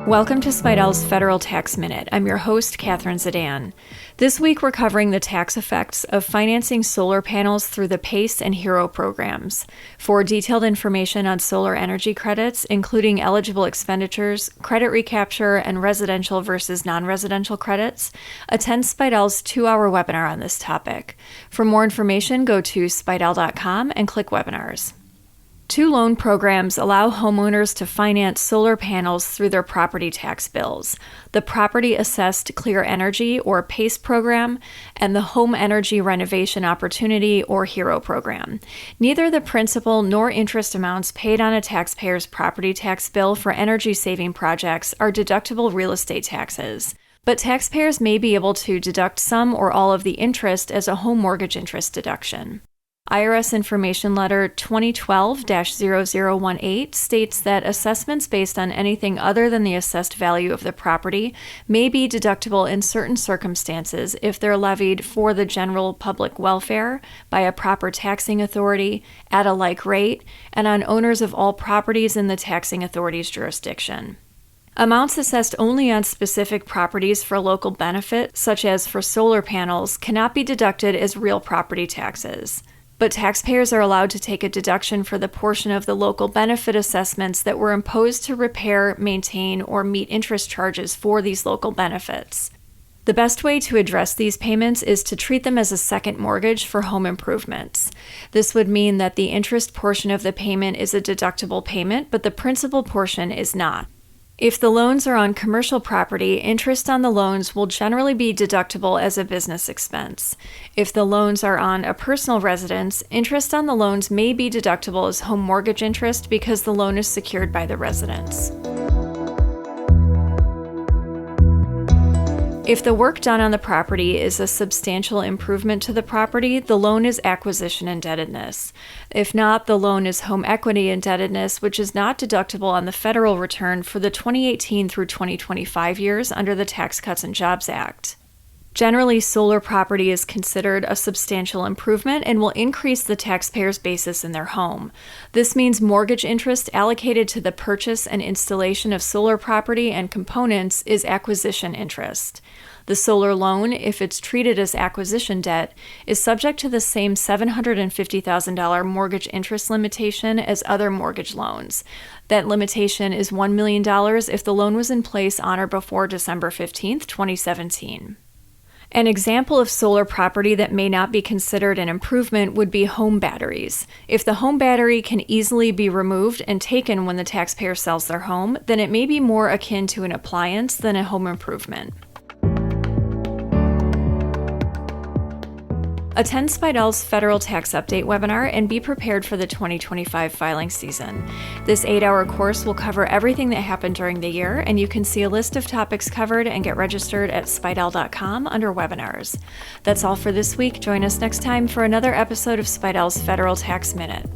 Welcome to Spiedel's Federal Tax Minute. I'm your host, Catherine Zidane. This week we're covering the tax effects of financing solar panels through the PACE and HERO programs. For detailed information on solar energy credits, including eligible expenditures, credit recapture, and residential versus non-residential credits, attend Spiedel's 2-hour webinar on this topic. For more information, go to spiedel.com and click Webinars. 2 loan programs allow homeowners to finance solar panels through their property tax bills: the Property Assessed Clear Energy, or PACE program, and the Home Energy Renovation Opportunity, or HERO program. Neither the principal nor interest amounts paid on a taxpayer's property tax bill for energy-saving projects are deductible real estate taxes, but taxpayers may be able to deduct some or all of the interest as a home mortgage interest deduction. IRS Information Letter 2012-0018 states that assessments based on anything other than the assessed value of the property may be deductible in certain circumstances if they're levied for the general public welfare by a proper taxing authority at a like rate and on owners of all properties in the taxing authority's jurisdiction. Amounts assessed only on specific properties for local benefit, such as for solar panels, cannot be deducted as real property taxes. But taxpayers are allowed to take a deduction for the portion of the local benefit assessments that were imposed to repair, maintain, or meet interest charges for these local benefits. The best way to address these payments is to treat them as a second mortgage for home improvements. This would mean that the interest portion of the payment is a deductible payment, but the principal portion is not. If the loans are on commercial property, interest on the loans will generally be deductible as a business expense. If the loans are on a personal residence, interest on the loans may be deductible as home mortgage interest because the loan is secured by the residence. If the work done on the property is a substantial improvement to the property, the loan is acquisition indebtedness. If not, the loan is home equity indebtedness, which is not deductible on the federal return for the 2018 through 2025 years under the Tax Cuts and Jobs Act. Generally, solar property is considered a substantial improvement and will increase the taxpayer's basis in their home. This means mortgage interest allocated to the purchase and installation of solar property and components is acquisition interest. The solar loan, if it's treated as acquisition debt, is subject to the same $750,000 mortgage interest limitation as other mortgage loans. That limitation is $1 million if the loan was in place on or before December 15, 2017. An example of solar property that may not be considered an improvement would be home batteries. If the home battery can easily be removed and taken when the taxpayer sells their home, then it may be more akin to an appliance than a home improvement. Attend Spiedel's Federal Tax Update webinar and be prepared for the 2025 filing season. This 8-hour course will cover everything that happened during the year, and you can see a list of topics covered and get registered at spiedel.com under Webinars. That's all for this week. Join us next time for another episode of Spiedel's Federal Tax Minute.